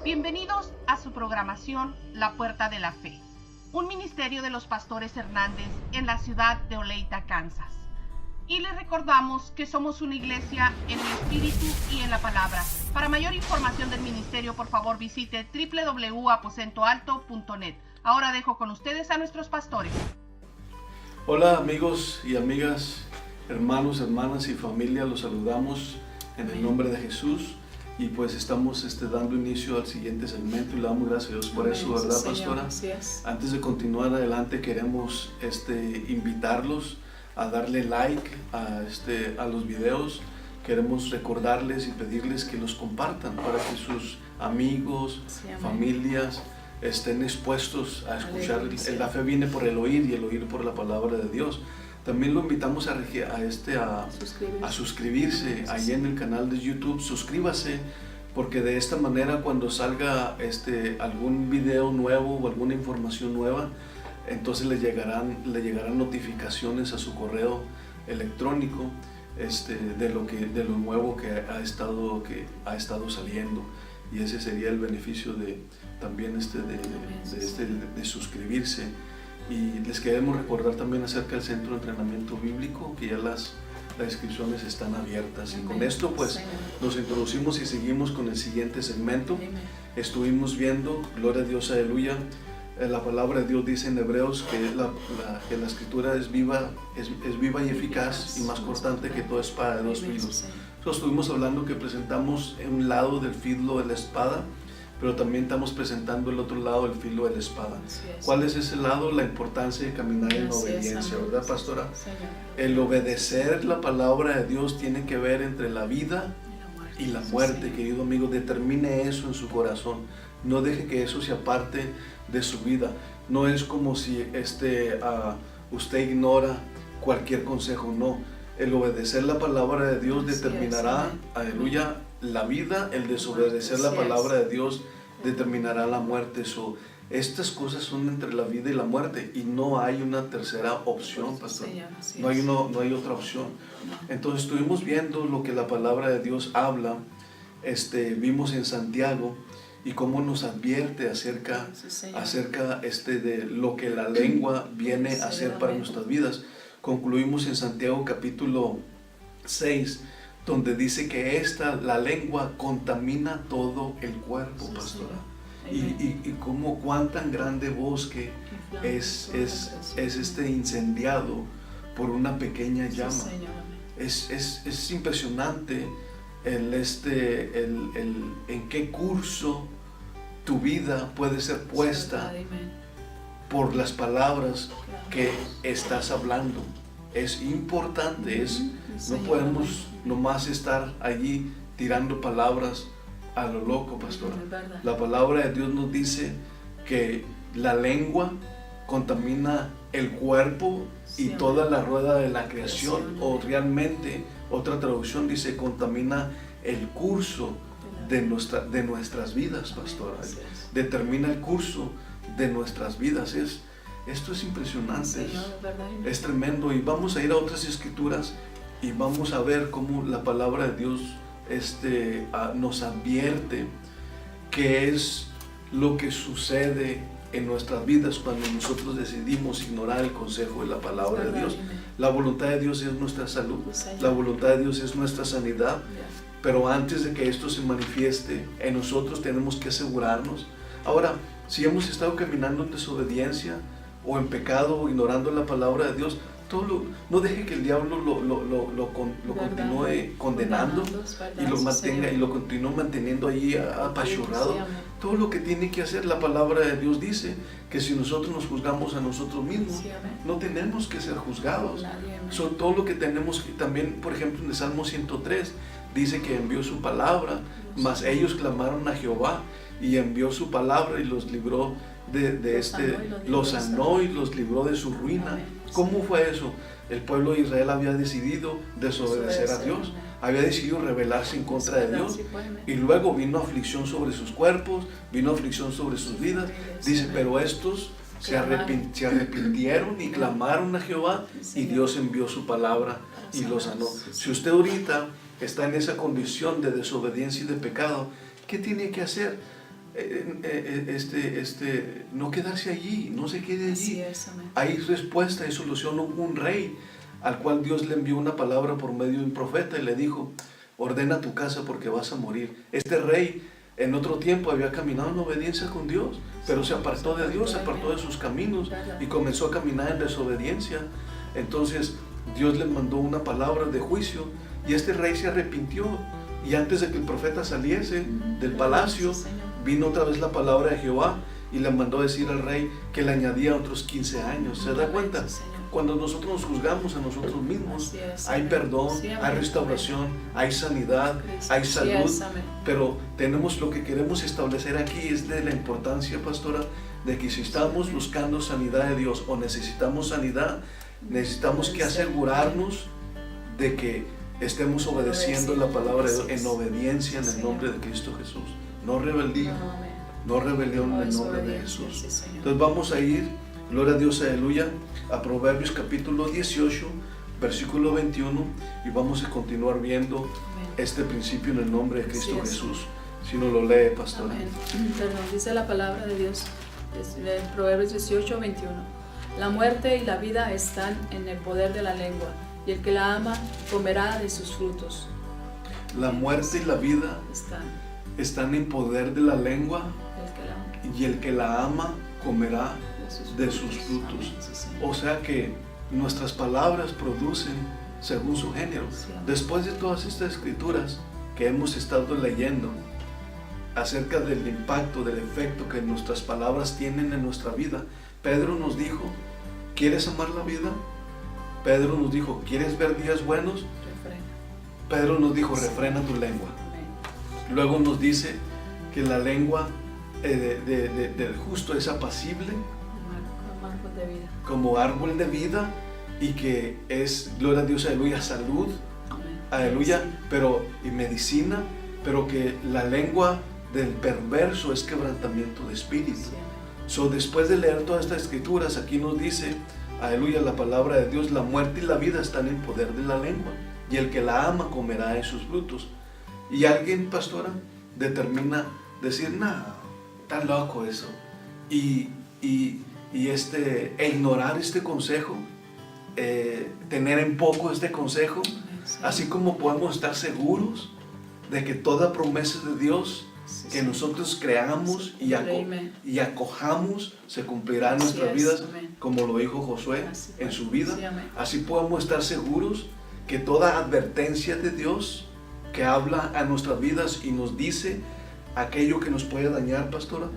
Bienvenidos a su programación La Puerta de la Fe, un ministerio de los pastores Hernández en la ciudad de Olathe, Kansas. Y les recordamos que somos una iglesia en el Espíritu y en la Palabra. Para mayor información del ministerio, por favor visite www.aposentoalto.net. Ahora dejo con ustedes a nuestros pastores. Hola amigos y amigas, hermanos, hermanas y familia, los saludamos en el nombre de Jesús y pues estamos dando inicio al siguiente segmento y le damos gracias a Dios por eso, ¿verdad, pastora? Antes de continuar adelante queremos invitarlos a darle like a los videos. Queremos recordarles y pedirles que los compartan para que sus amigos, familias estén expuestos a escuchar. La fe viene por el oír y el oír por la palabra de Dios. También lo invitamos a suscribirse ahí en el canal de YouTube. Suscríbase, porque de esta manera cuando salga algún video nuevo o alguna información nueva, entonces le llegarán notificaciones a su correo electrónico de lo nuevo que ha estado saliendo. Y ese sería el beneficio de suscribirse. Y les queremos recordar también acerca del Centro de Entrenamiento Bíblico, que ya las inscripciones están abiertas. Y con esto pues nos introducimos y seguimos con el siguiente segmento. Estuvimos viendo, gloria a Dios, aleluya, la palabra de Dios dice en Hebreos que la escritura es viva y eficaz y más cortante que toda espada de dos filos. Nosotros estuvimos hablando que presentamos un lado del filo de la espada, pero también estamos presentando el otro lado del filo de la espada. ¿Cuál es ese lado? La importancia de caminar en obediencia, ¿verdad, pastora? El obedecer la palabra de Dios tiene que ver entre la vida y la muerte, querido amigo. Determine eso en su corazón. No deje que eso se aparte de su vida. No es como si usted ignora cualquier consejo, no. El obedecer la palabra de Dios determinará, aleluya, la vida. El desobedecer la palabra de Dios determinará la muerte. Estas cosas son entre la vida y la muerte y no hay una tercera opción, pastor. No hay otra opción. Entonces estuvimos viendo lo que la palabra de Dios habla. Vimos en Santiago y cómo nos advierte acerca de lo que la lengua viene a hacer para nuestras vidas. Concluimos en Santiago capítulo 6, donde dice que la lengua contamina todo el cuerpo, pastora. Y cuán tan grande bosque es incendiado por una pequeña llama. Es impresionante en qué curso tu vida puede ser puesta por las palabras que estás hablando. Es importante, no podemos nomás estar allí tirando palabras a lo loco, pastora. La palabra de Dios nos dice que la lengua contamina el cuerpo y toda la rueda de la creación, o realmente otra traducción dice contamina el curso de nuestras vidas, pastora. Determina el curso de nuestras vidas. Esto es impresionante, es tremendo. Y vamos a ir a otras escrituras y vamos a ver cómo la palabra de Dios nos advierte qué es lo que sucede en nuestras vidas cuando nosotros decidimos ignorar el consejo de la palabra de Dios. La voluntad de Dios es nuestra salud, la voluntad de Dios es nuestra sanidad, pero antes de que esto se manifieste en nosotros tenemos que asegurarnos. Ahora, si hemos estado caminando en desobediencia o en pecado o ignorando la palabra de Dios, no deje que el diablo lo continúe condenando y lo mantenga y lo continúe manteniendo allí apachurrado. Todo lo que tiene que hacer, la palabra de Dios dice que si nosotros nos juzgamos a nosotros mismos, no tenemos que ser juzgados. Todo lo que tenemos que, también, por ejemplo, en el Salmo 103 dice que envió su palabra, mas ellos clamaron a Jehová y envió su palabra y los libró los sanó y los libró de su ruina. ¿Cómo fue eso? El pueblo de Israel había decidido desobedecer a Dios, había decidido rebelarse en contra de Dios, y luego vino aflicción sobre sus cuerpos, vino aflicción sobre sus vidas. Dice, pero estos se arrepintieron y clamaron a Jehová y Dios envió su palabra y los sanó. Si usted ahorita está en esa condición de desobediencia y de pecado, ¿qué tiene que hacer? no quedarse allí, no se quede allí. Así es, amén. Hay respuesta y solución. Hubo un rey al cual Dios le envió una palabra por medio de un profeta y le dijo: ordena tu casa porque vas a morir. Este rey en otro tiempo había caminado en obediencia con Dios, pero se apartó de Dios, se apartó de sus caminos y comenzó a caminar en desobediencia. Entonces Dios le mandó una palabra de juicio y este rey se arrepintió, y antes de que el profeta saliese del palacio, vino otra vez la palabra de Jehová y le mandó decir al rey que le añadía otros 15 años. ¿Se da cuenta? Cuando nosotros nos juzgamos a nosotros mismos, hay perdón, hay restauración, hay sanidad, hay salud, pero tenemos, lo que queremos establecer aquí es de la importancia, pastora, de que si estamos buscando sanidad de Dios o necesitamos sanidad, necesitamos que asegurarnos de que estemos obedeciendo la palabra de Dios en obediencia en el nombre de Cristo Jesús. No rebeldía, no rebelión en el nombre de Jesús. Entonces vamos a ir, gloria a Dios, aleluya, a Proverbios capítulo 18, versículo 21, y vamos a continuar viendo este principio en el nombre de Cristo Jesús. Si no lo lee, pastora. Amén. Perdón, dice la palabra de Dios, Proverbios 18, 21. La muerte y la vida están en el poder de la lengua, y el que la ama comerá de sus frutos. La muerte y la vida están en poder de la lengua, y el que la ama comerá de sus frutos. O sea que nuestras palabras producen según su género. Después de todas estas escrituras que hemos estado leyendo acerca del impacto, del efecto que nuestras palabras tienen en nuestra vida, Pedro nos dijo: ¿quieres amar la vida? Pedro nos dijo: ¿quieres ver días buenos? Pedro nos dijo: refrena tu lengua. Luego nos dice que la lengua del justo es apacible como árbol de vida, y que es, gloria a Dios, aleluya, salud, aleluya, y medicina, pero que la lengua del perverso es quebrantamiento de espíritu. Después de leer todas estas escrituras, aquí nos dice, aleluya, la palabra de Dios: la muerte y la vida están en poder de la lengua, y el que la ama comerá de sus frutos. Y alguien, pastora, determina decir: no, está loco eso, e ignorar este consejo, tener en poco este consejo, así como podemos estar seguros de que toda promesa de Dios que nosotros creamos y acojamos se cumplirá en nuestras vidas, como lo dijo Josué en su vida. Así podemos estar seguros que toda advertencia de Dios que habla a nuestras vidas y nos dice aquello que nos puede dañar, pastora,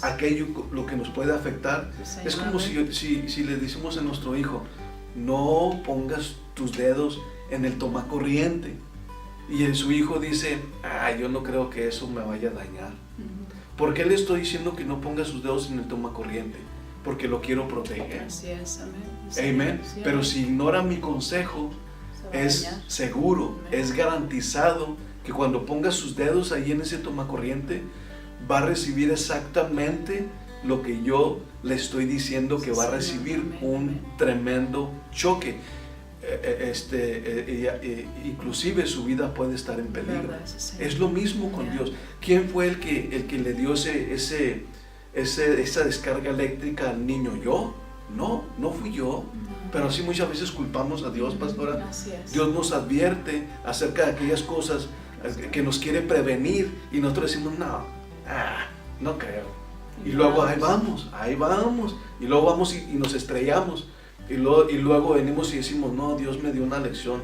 aquello lo que nos puede afectar, es como si le decimos a nuestro hijo: no pongas tus dedos en el tomacorriente, y su hijo dice: yo no creo que eso me vaya a dañar. ¿Por qué le estoy diciendo que no ponga sus dedos en el tomacorriente? Porque lo quiero proteger. Así es, amén. Amén. Pero si ignora mi consejo, es seguro, es garantizado que cuando ponga sus dedos ahí en ese tomacorriente, va a recibir exactamente lo que yo le estoy diciendo que va a recibir: un tremendo choque. Inclusive su vida puede estar en peligro. Es lo mismo con Dios. ¿Quién fue el que le dio esa descarga eléctrica al niño? ¿Yo? No fui yo. Pero sí, muchas veces culpamos a Dios, pastora. Dios nos advierte acerca de aquellas cosas que nos quiere prevenir, y nosotros decimos: no creo. Y luego ahí vamos, y luego vamos y nos estrellamos, y luego venimos y decimos: no, Dios me dio una lección,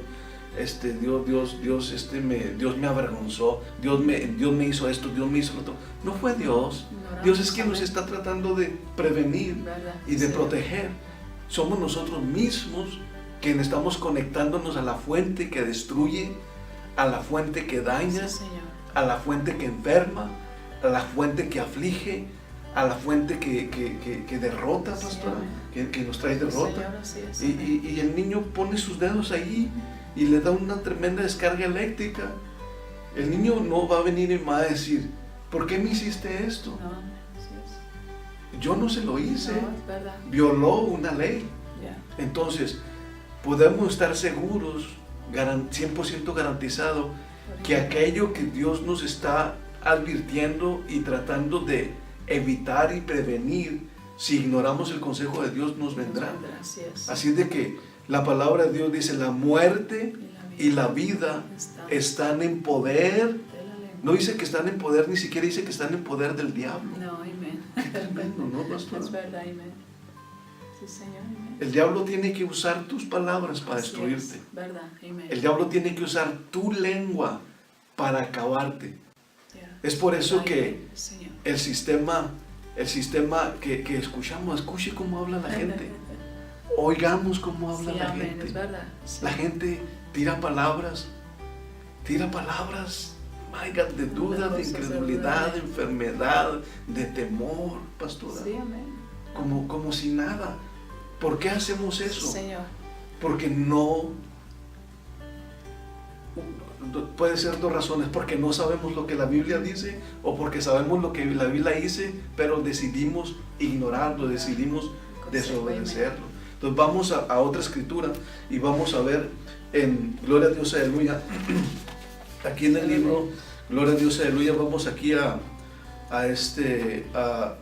Dios me avergonzó, Dios me hizo esto, Dios me hizo lo otro. No fue Dios. Dios es quien nos está tratando de prevenir y de proteger. Somos nosotros mismos quienes estamos conectándonos a la fuente que destruye, a la fuente que daña, a la fuente que enferma, a la fuente que aflige, a la fuente que derrota, pastora, que nos trae derrota. Y el niño pone sus dedos ahí y le da una tremenda descarga eléctrica. El niño no va a venir y me va a decir: ¿por qué me hiciste esto? Yo no se lo hice. Violó una ley. Entonces podemos estar seguros, 100% garantizado, que aquello que Dios nos está advirtiendo y tratando de evitar y prevenir. Si ignoramos el consejo de Dios, nos vendrá. Así es de que la palabra de Dios dice: la muerte y la vida están en poder. No dice que están en poder, ni siquiera dice que están en poder del diablo. No, amén. Qué tremendo, ¿no, pastor? Es verdad, amén. Sí, Señor, amén. El diablo tiene que usar tus palabras para Así destruirte. es, verdad, amén. El diablo tiene que usar tu lengua para acabarte. Yeah. Es por eso Ay, que Señor. el sistema que escuchamos, escuche cómo habla la gente. Oigamos cómo habla Sí, la amén, gente. es verdad. Sí. La gente tira palabras, my God, de duda, de incredulidad, de enfermedad, de temor, pastora. Sí, amén. Como si nada. ¿Por qué hacemos eso? Señor. Porque no, puede ser dos razones: porque no sabemos lo que la Biblia dice, o porque sabemos lo que la Biblia dice, pero decidimos ignorarlo, decidimos desobedecerlo. Entonces vamos a otra escritura y vamos a ver en Gloria a Dios, aleluya. Aquí en el libro Gloria a Dios, aleluya, vamos aquí a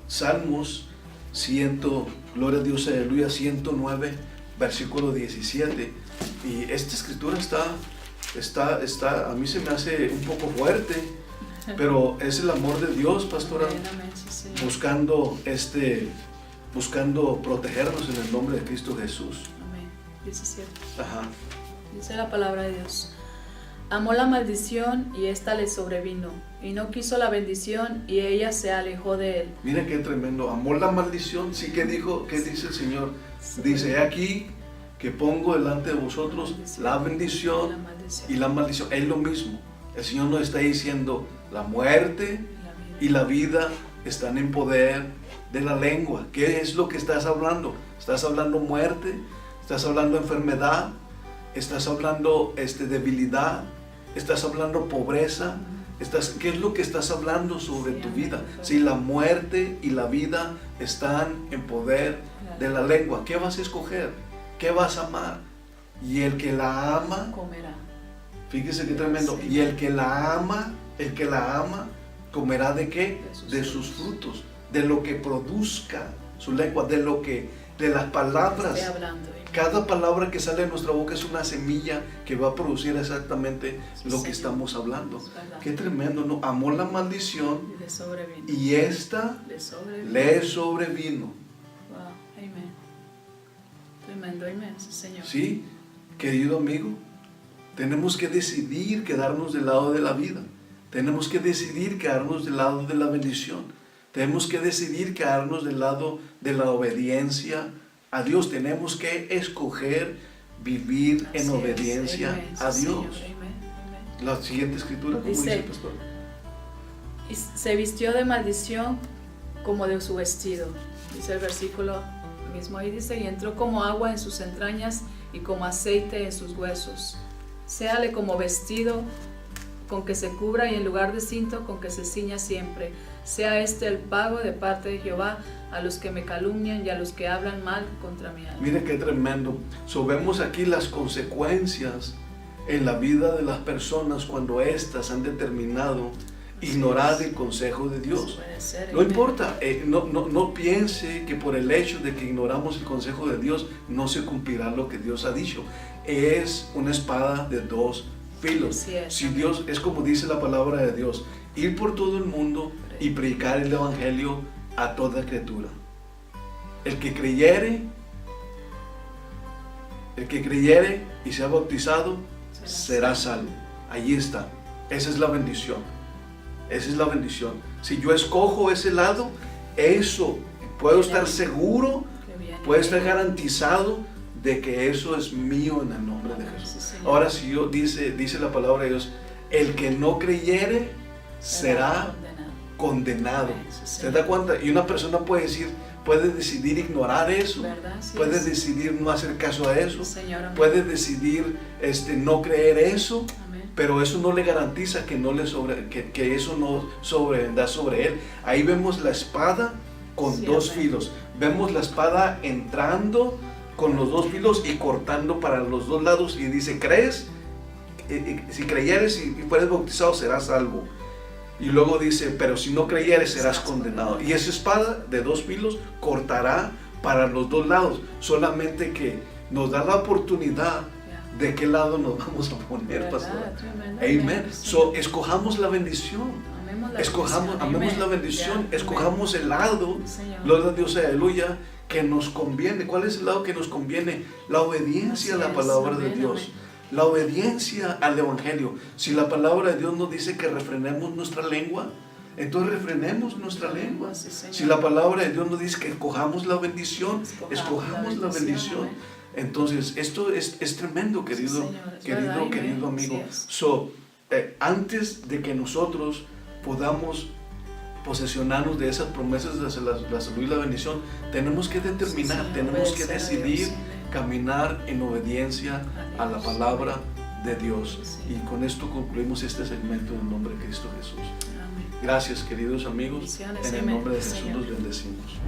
Salmos 100, Gloria a Dios, aleluya, 109, versículo 17. Y esta escritura está, a mí se me hace un poco fuerte, pero es el amor de Dios, pastora, buscando protegernos en el nombre de Cristo Jesús. Amén. 17. Ajá. Dice la palabra de Dios: amó la maldición y ésta le sobrevino, y no quiso la bendición y ella se alejó de él. Mira qué tremendo. Amó la maldición. Sí, ¿qué dice el Señor? Sí. Dice: aquí que pongo delante de vosotros la bendición y la maldición. Es lo mismo. El Señor nos está diciendo: la muerte y la vida están en poder de la lengua. ¿Qué es lo que estás hablando? ¿Estás hablando muerte? ¿Estás hablando enfermedad? ¿Estás hablando debilidad? ¿Estás hablando pobreza? ¿Qué es lo que estás hablando sobre tu vida? Si la muerte y la vida están en poder de la lengua, ¿qué vas a escoger? ¿Qué vas a amar? Y el que la ama comerá. Fíjese qué tremendo. Y el que la ama comerá ¿de qué? De sus frutos, de lo que produzca su lengua, de las palabras. Estoy hablando. Cada palabra que sale de nuestra boca es una semilla que va a producir exactamente lo que estamos hablando. Qué tremendo, ¿no? Amó la maldición y esta le sobrevino. Wow, amén. Tremendo, amén, Señor. Sí, querido amigo, tenemos que decidir quedarnos del lado de la vida. Tenemos que decidir quedarnos del lado de la bendición. Tenemos que decidir quedarnos del lado de la obediencia a Dios. Tenemos que escoger vivir en obediencia a Dios. La siguiente escritura, como dice el pastor. Y se vistió de maldición como de su vestido. Dice el versículo mismo ahí, dice: y entró como agua en sus entrañas y como aceite en sus huesos. Séale como vestido con que se cubra, y en lugar de cinto con que se ciña siempre. Sea este el pago de parte de Jehová a los que me calumnian y a los que hablan mal contra mi alma. Mire qué tremendo. Vemos aquí las consecuencias en la vida de las personas cuando éstas han determinado ignorar el consejo de Dios. No importa, no piense que por el hecho de que ignoramos el consejo de Dios no se cumplirá lo que Dios ha dicho. Es una espada de dos filos. Si Dios, es como dice la palabra de Dios: ir por todo el mundo y predicar el evangelio a toda criatura. El que creyere y sea bautizado será salvo. Allí está. Esa es la bendición. Esa es la bendición. Si yo escojo ese lado, eso puedo estar seguro, puedo estar garantizado de que eso es mío en el nombre de Jesús. Ahora, si yo dice la palabra de Dios: el que no creyere será condenado. ¿Se da cuenta? Y una persona puede decidir ignorar eso, puede decidir no hacer caso a eso, puede decidir no creer eso, pero eso no le garantiza que eso no sobrevendrá sobre él. Ahí vemos la espada con dos filos. Vemos la espada entrando con los dos filos y cortando para los dos lados, y dice: ¿crees? Si creyeres y fueres bautizado serás salvo. Y luego dice, pero si no creyeres serás condenado. Y esa espada de 2 filos cortará para los 2 lados. Solamente que nos da la oportunidad de qué lado nos vamos a poner, pastor. Amén. So, escojamos la bendición. Amemos la bendición. Escojamos el lado. Gloria a Dios, aleluya, que nos conviene. ¿Cuál es el lado que nos conviene? La obediencia a la palabra de Dios. La obediencia al Evangelio. Si la palabra de Dios nos dice que refrenemos nuestra lengua, entonces refrenemos nuestra lengua. Si la palabra de Dios nos dice que escojamos la bendición, escojamos la bendición. Entonces, esto es tremendo, querido amigo. So, antes de que nosotros podamos posesionarnos de esas promesas de la salud y la bendición, tenemos que determinar, tenemos que decidir caminar en obediencia a la palabra de Dios. Y con esto concluimos este segmento en el nombre de Cristo Jesús. Gracias, queridos amigos. En el nombre de Jesús los bendecimos.